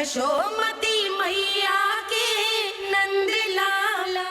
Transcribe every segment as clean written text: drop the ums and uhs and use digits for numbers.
यशोमती मैया के नंद लाला।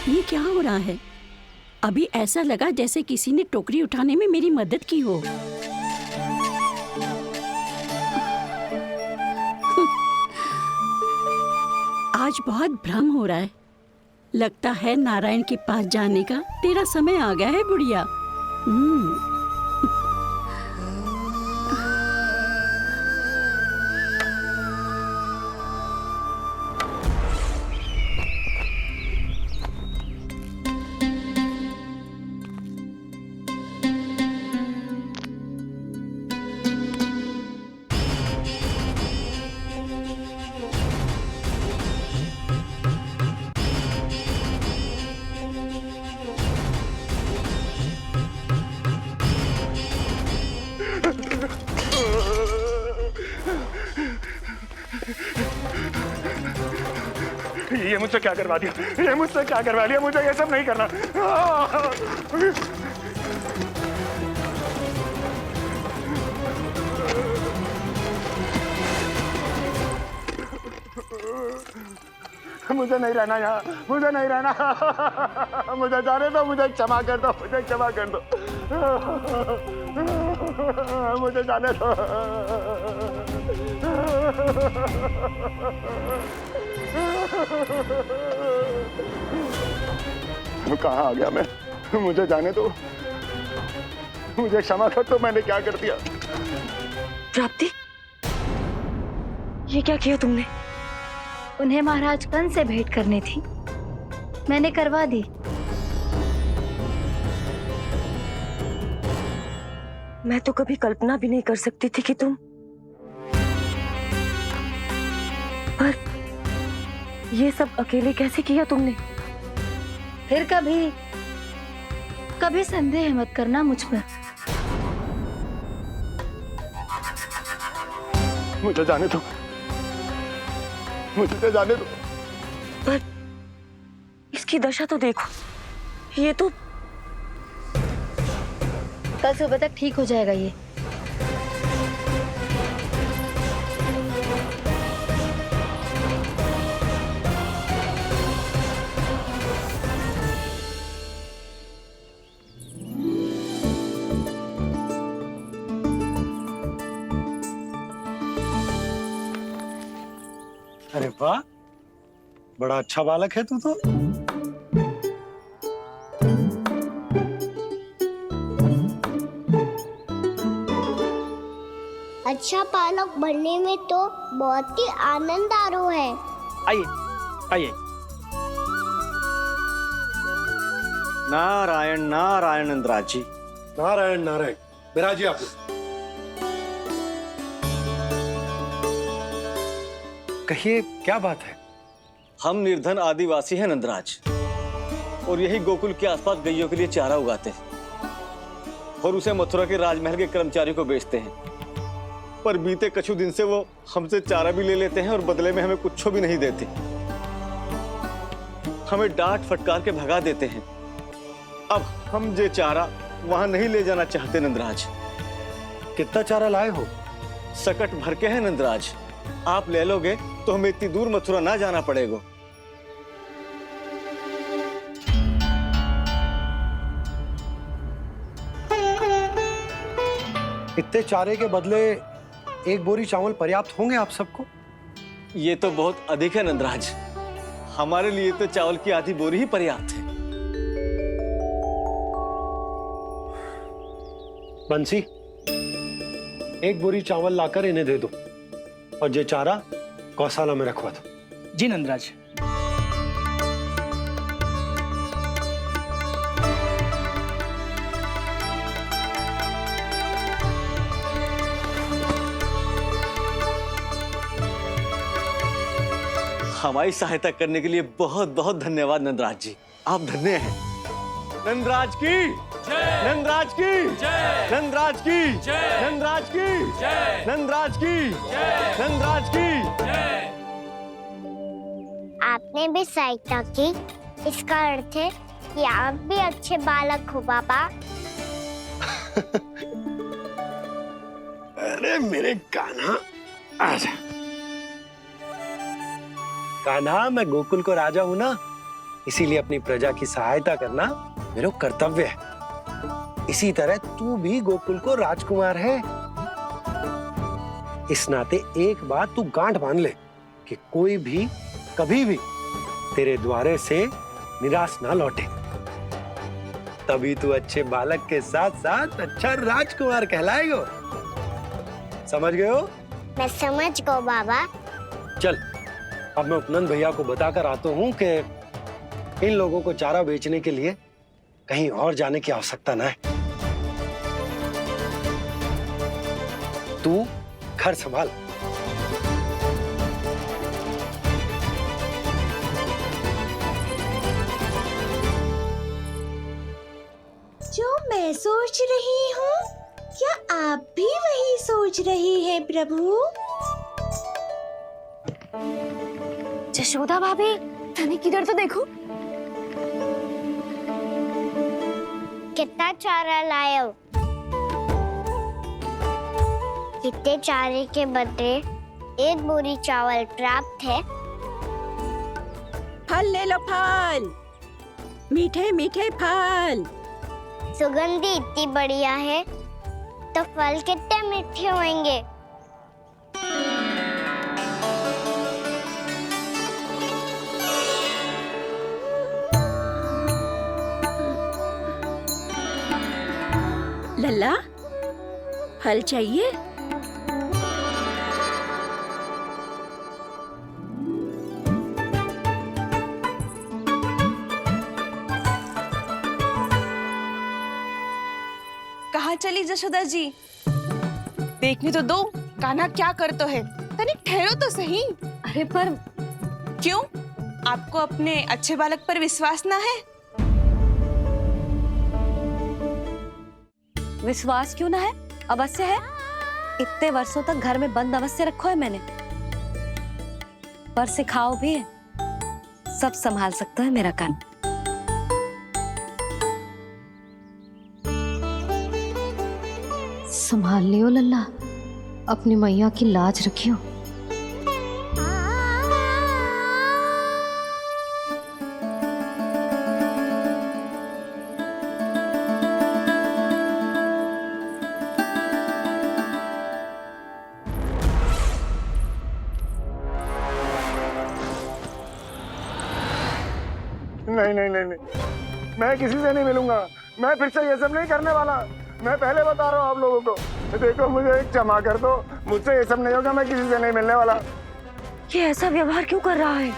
ये क्या हो रहा है? अभी ऐसा लगा जैसे किसी ने टोकरी उठाने में मेरी मदद की हो। आज बहुत भ्रम हो रहा है। लगता है नारायण के पास जाने का तेरा समय आ गया है बुढ़िया। ये मुझसे क्या करवा दिया? ये मुझसे क्या करवा लिया? मुझे ये सब नहीं करना। मुझे नहीं रहना यहाँ, मुझे नहीं रहना। मुझे जाने दो, मुझे क्षमा कर दो, मुझे क्षमा कर दो, मुझे जाने दो। कहाँ आ गया मैं? मुझे जाने दो, मुझे क्षमा कर दो। मैंने क्या कर दिया? प्राप्ति, ये क्या किया तुमने? उन्हें महाराज कंस से भेंट करनी थी, मैंने करवा दी। मैं तो कभी कल्पना भी नहीं कर सकती थी कि तुम, पर ये सब अकेले कैसे किया तुमने? फिर कभी संदेह मत करना मुझ पर। मुझे जाने दो, मुझे जाने दो। पर इसकी दशा तो देखो, ये तो कल सुबह तक ठीक हो जाएगा ये। अरे वाह, बड़ा अच्छा बालक है तू तो। अच्छा पालक बनने में तो बहुत ही आनंद आ रहा है। आइए आइए। नारायण नारायण नंदराज जी। नारायण नारायण। बिराजी आप। कहिए क्या बात है? हम निर्धन आदिवासी हैं नंदराज, और यही गोकुल के आसपास गैयों के लिए चारा उगाते हैं और उसे मथुरा के राजमहल के कर्मचारियों को बेचते हैं। पर बीते कुछ दिन से वो हमसे चारा भी ले लेते हैं और बदले में हमें कुछ भी नहीं देते। हमें डांट फटकार के भगा देते हैं। अब हम ये चारा वहां नहीं ले जाना चाहते नंदराज। कितना चारा लाए हो? सकट भर के है नंदराज। आप ले लोगे तो हमें इतनी दूर मथुरा ना जाना पड़ेगा। इतने चारे के बदले एक बोरी चावल पर्याप्त होंगे आप सबको? ये तो बहुत अधिक है नंदराज। हमारे लिए तो चावल की आधी बोरी ही पर्याप्त है। बंसी, एक बोरी चावल लाकर इन्हें दे दो और ये चारा गौशाला में रखवा दो। जी नंदराज। हमारी सहायता करने के लिए बहुत बहुत धन्यवाद नंदराज जी। आप धन्य हैं। नंदराज की जय, नंदराज की जय, नंदराज की जय, नंदराज नंदराज की नंदराज की। आपने भी सहायता की, इसका अर्थ है कि आप भी अच्छे बालक हो पापा। अरे मेरे कान्हा, आजा। कान्हा, मैं गोकुल को राजा हूं ना, इसीलिए अपनी प्रजा की सहायता करना मेरा कर्तव्य है। इसी तरह तू भी गोकुल को राजकुमार है। इस नाते एक बात तू गांठ बांध ले कि कोई भी कभी भी तेरे द्वारे से निराश ना लौटे। तभी तू अच्छे बालक के साथ साथ अच्छा राजकुमार कहलाएगा। समझ गए हो? मैं समझ गई बाबा। चल, अब मैं उपनंद भैया को बताकर आता हूँ कि इन लोगों को चारा बेचने के लिए कहीं और जाने की आवश्यकता ना है। तू घर संभाल। जो मैं सोच रही हूँ, क्या आप भी वही सोच रही हैं प्रभु? यशोदा भाभी, तनिक किधर तो देखो। कितना चारा लाए हो? कितने चारे के बदले 1 बोरी चावल प्राप्त है। फल ले लो, फल, मीठे मीठे फल। सुगंधी इतनी बढ़िया है तो फल कितने मीठे होंगे। लल्ला, फल चाहिए? कहाँ चली जशोदा जी? देखने तो दो, कान्हा क्या करता है। तनिक ठहरो तो सही। अरे पर क्यों? आपको अपने अच्छे बालक पर विश्वास ना है? विश्वास क्यों ना है? अवश्य है। इतने वर्षों तक घर में बंद अवश्य रखो है मैंने, पर सिखाओ भी है। सब संभाल सकता है मेरा कान। संभाल लियो लल्ला, अपनी मैया की लाज रखियो। नहीं नहीं नहीं नहीं, मैं किसी से नहीं मिलूंगा। मैं फिर से ये सब नहीं करने वाला। मैं पहले बता रहा हूँ आप लोगों को। देखो, मुझे एक क्षमा कर दो, मुझसे ये सब नहीं होगा। मैं किसी से नहीं मिलने वाला। ये ऐसा व्यवहार क्यों कर रहा है?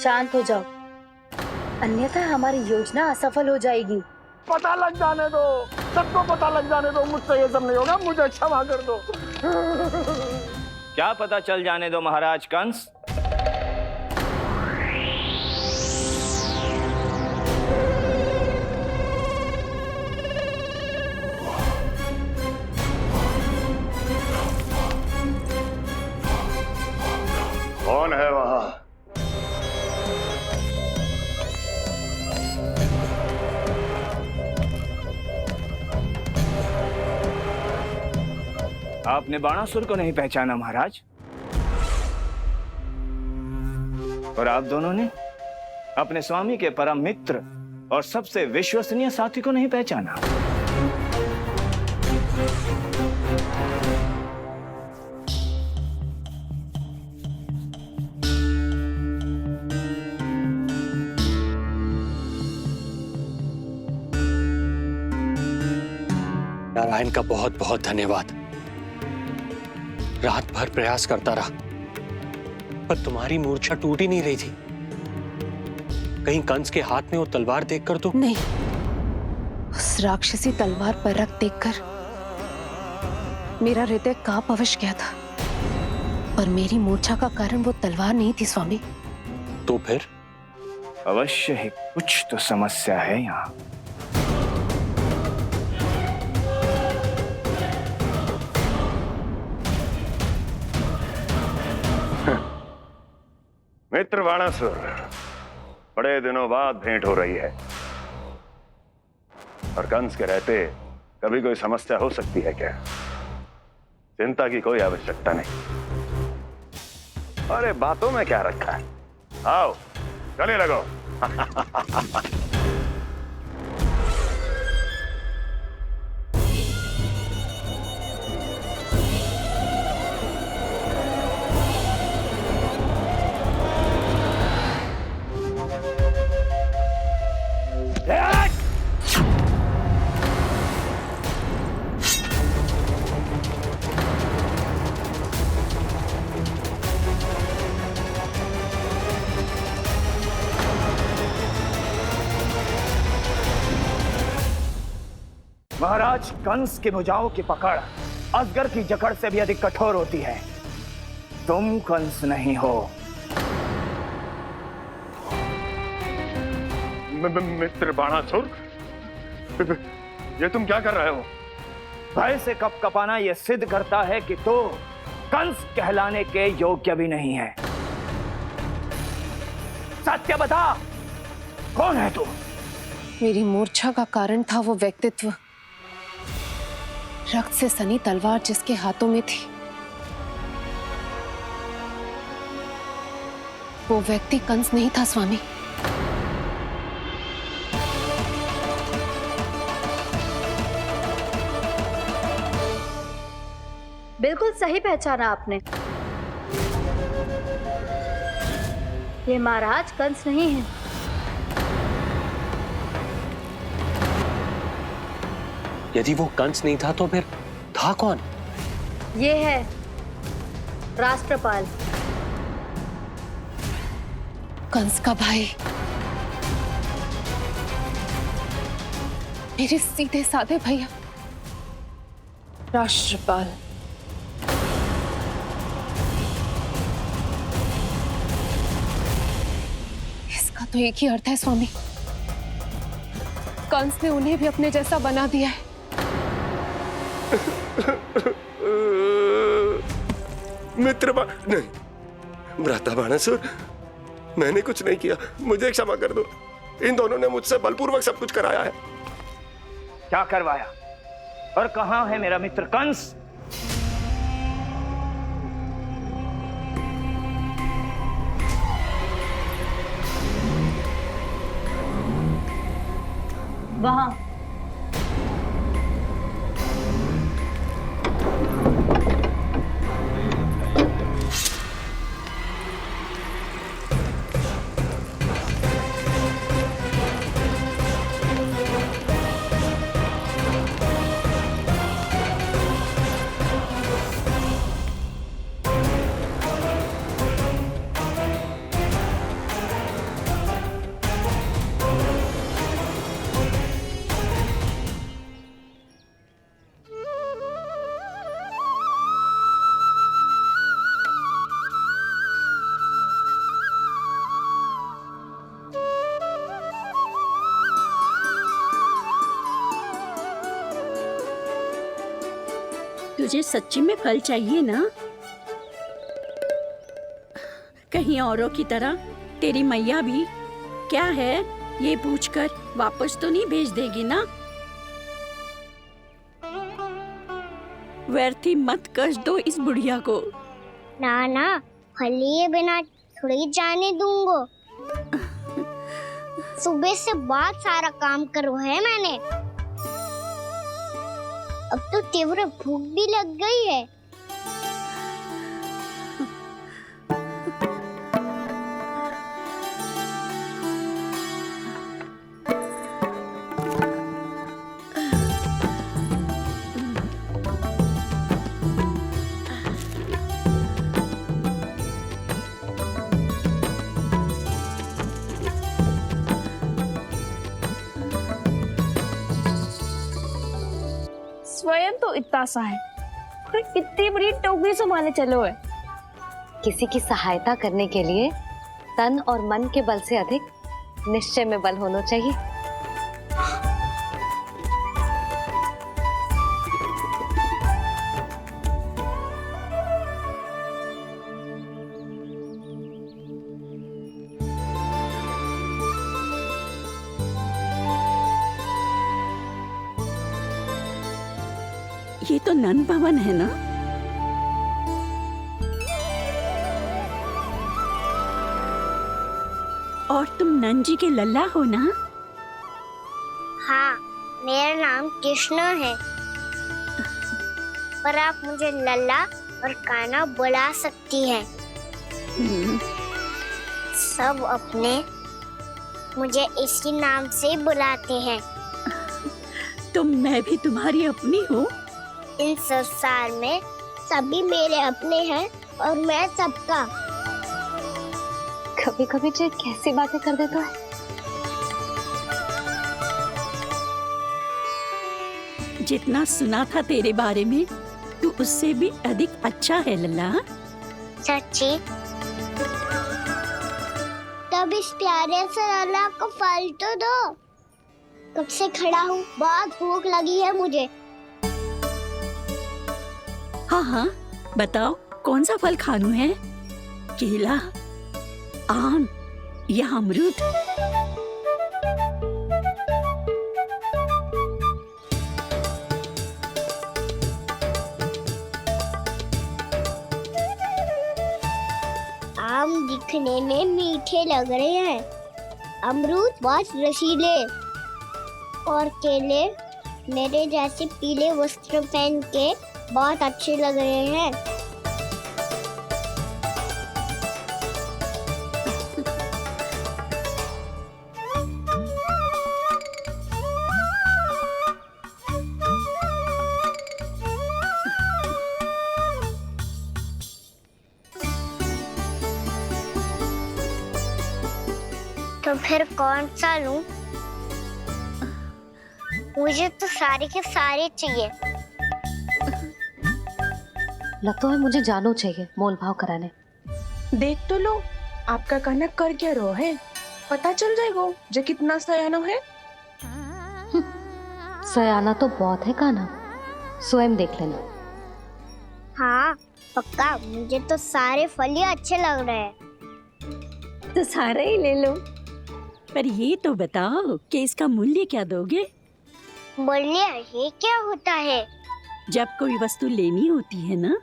शांत हो जाओ, अन्यथा हमारी योजना असफल हो जाएगी। पता लग जाने दो, सबको पता लग जाने दो। मुझसे ये सब नहीं होगा, मुझे क्षमा कर दो। क्या पता चल जाने दो महाराज कंस। कौन है वहां? आपने बाणासुर को नहीं पहचाना महाराज, और आप दोनों ने अपने स्वामी के परम मित्र और सबसे विश्वसनीय साथी को नहीं पहचाना। नारायण का बहुत बहुत धन्यवाद। रात भर प्रयास करता रहा, पर तुम्हारी मूर्छा टूट ही नहीं रही थी। कहीं कंस के हाथ में वो तलवार देखकर तो नहीं, उस राक्षसी तलवार पर रख देखकर मेरा हृदय कांप अवश्य गया था, पर मेरी मूर्छा का कारण वो तलवार नहीं थी स्वामी। तो फिर? अवश्य ही कुछ तो समस्या है यहाँ। मित्र बाणासुर, बड़े दिनों बाद भेंट हो रही है और कंस के रहते कभी कोई समस्या हो सकती है क्या? चिंता की कोई आवश्यकता नहीं। अरे बातों में क्या रखा है, आओ गले लगो। महाराज, कंस की भुजाओं की पकड़ अजगर की जकड़ से भी अधिक कठोर होती है। तुम कंस नहीं हो। मित्र बाणासुर, ये तुम क्या कर रहे हो? भय से कपकपाना यह सिद्ध करता है कि तो कंस कहलाने के योग्य भी नहीं है। सत्य बता, कौन है तू? मेरी मूर्छा का कारण था वो व्यक्तित्व, रक्त से सनी तलवार जिसके हाथों में थी। वो व्यक्ति कंस नहीं था स्वामी। बिल्कुल सही पहचाना आपने। ये महाराज कंस नहीं है। यदि वो कंस नहीं था तो फिर था कौन? ये है राष्ट्रपाल, कंस का भाई, मेरे सीधे साधे भैया राष्ट्रपाल। इसका तो एक ही अर्थ है स्वामी, कंस ने उन्हें भी अपने जैसा बना दिया है। नहीं, भ्राता बाणासुर, मैंने कुछ नहीं किया, मुझे क्षमा कर दो। इन दोनों ने मुझसे बलपूर्वक सब कुछ कराया है। क्या करवाया और कहां है मेरा मित्र कंस? वहां। तुझे सच्ची में फल चाहिए ना? कहीं औरों की तरह तेरी मैया भी क्या है ये पूछकर वापस तो नहीं भेज देगी ना? व्यर्थ ही मत कष्ट दो इस बुढ़िया को। ना ना, फल लिए बिना थोड़ी जाने दूंगो। सुबह से बहुत सारा काम करो है मैंने। अब तो तीव्र भूख भी लग गई है। स्वयं तो इतना सा है, कोई इतनी बड़ी टोकरी संभाले चलो है। किसी की सहायता करने के लिए तन और मन के बल से अधिक निश्चय में बल होना चाहिए। ये तो नंद भवन है ना? और तुम नंद जी के लल्ला हो ना? हाँ, मेरा नाम कृष्ण है, पर आप मुझे लल्ला और कान्हा बुला सकती हैं। सब अपने मुझे इसी नाम से बुलाते हैं। तो मैं भी तुम्हारी अपनी हूँ। इन संसार में सभी मेरे अपने हैं और मैं सबका। कभी कभी जो कैसी बातें कर देता है। जितना सुना था तेरे बारे में, तू उससे भी अधिक अच्छा है लल्ला। सच्ची? तब इस प्यारे से लल्ला को फल तो दो। कब से खड़ा हूँ, बहुत भूख लगी है मुझे। हाँ हाँ, बताओ कौन सा फल खानू है? केला, आम या अमरूद? आम दिखने में मीठे लग रहे हैं, अमरूद बहुत रसीले और केले मेरे जैसे पीले वस्त्र पहन के बहुत अच्छे लग रहे हैं। तो फिर कौन सा लूं? मुझे तो सारे के सारे चाहिए। लगता है मुझे जानो चाहिए मोल भाव कराने। देख तो लो, आपका कहना कर क्या रो है, पता चल जाएगा जो कितना सयानो है। सयाना तो बहुत है कान्हा, स्वयं देख लेना। हाँ पक्का, मुझे तो सारे फल ही अच्छे लग रहे हैं। तो सारा ही ले लो। पर ये तो बताओ कि इसका मूल्य क्या दोगे? मूल्य ये क्या होता है? जब कोई वस्तु लेनी होती है ना,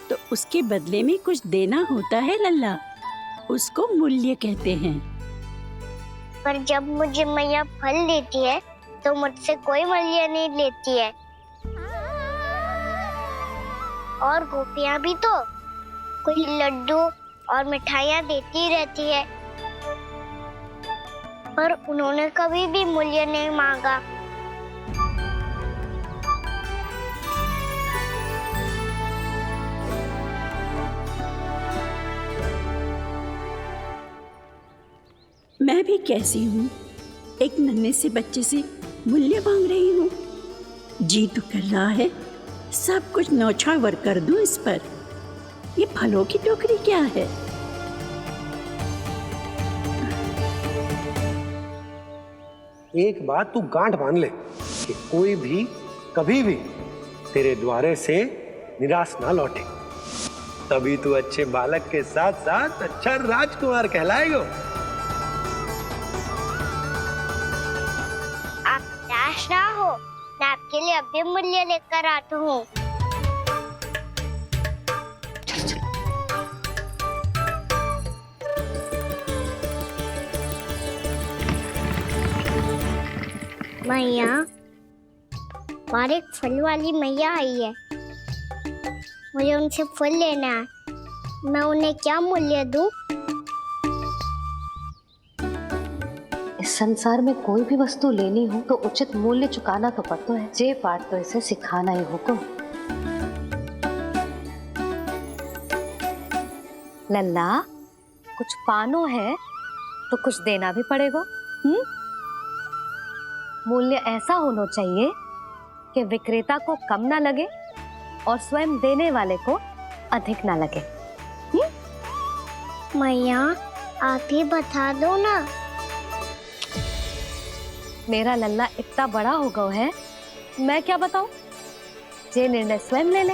तो उसके बदले में कुछ देना होता है लल्ला, उसको मूल्य कहते हैं। पर जब मुझे मैया फल देती है तो मुझसे कोई मूल्य नहीं लेती है। और गोपियां भी तो कोई लड्डू और मिठाइयाँ देती रहती है, पर उन्होंने कभी भी मूल्य नहीं मांगा। मैं भी कैसी हूँ, एक नन्हे से बच्चे से मूल्य मांग रही हूँ। जी तो कर रहा है सब कुछ न्यौछावर कर दूं इस पर। ये फलों की टोकरी क्या है? एक बात तू गांठ बांध ले कि कोई भी कभी भी तेरे द्वारे से निराश ना लौटे, तभी तू अच्छे बालक के साथ साथ अच्छा राजकुमार कहलाएगा। आप निराश ना हो, मैं आपके लिए अभी मूल्य लेकर आता हूँ। मैया, हमारे एक फल वाली मैया आई है, मुझे उनसे फल लेना है। मैं उन्हें क्या मूल्य दूं? इस संसार में कोई भी वस्तु लेनी हो तो उचित मूल्य चुकाना तो पड़ता है। जे पाठ तो इसे सिखाना ही होगा। लल्ला, कुछ पानो है तो कुछ देना भी पड़ेगा। मूल्य ऐसा होना चाहिए कि विक्रेता को कम ना लगे और स्वयं देने वाले को अधिक ना लगे। मैया, आप ही बता दो ना। मेरा लल्ला इतना बड़ा हो गया है, मैं क्या बताऊं? ये निर्णय स्वयं ले ले।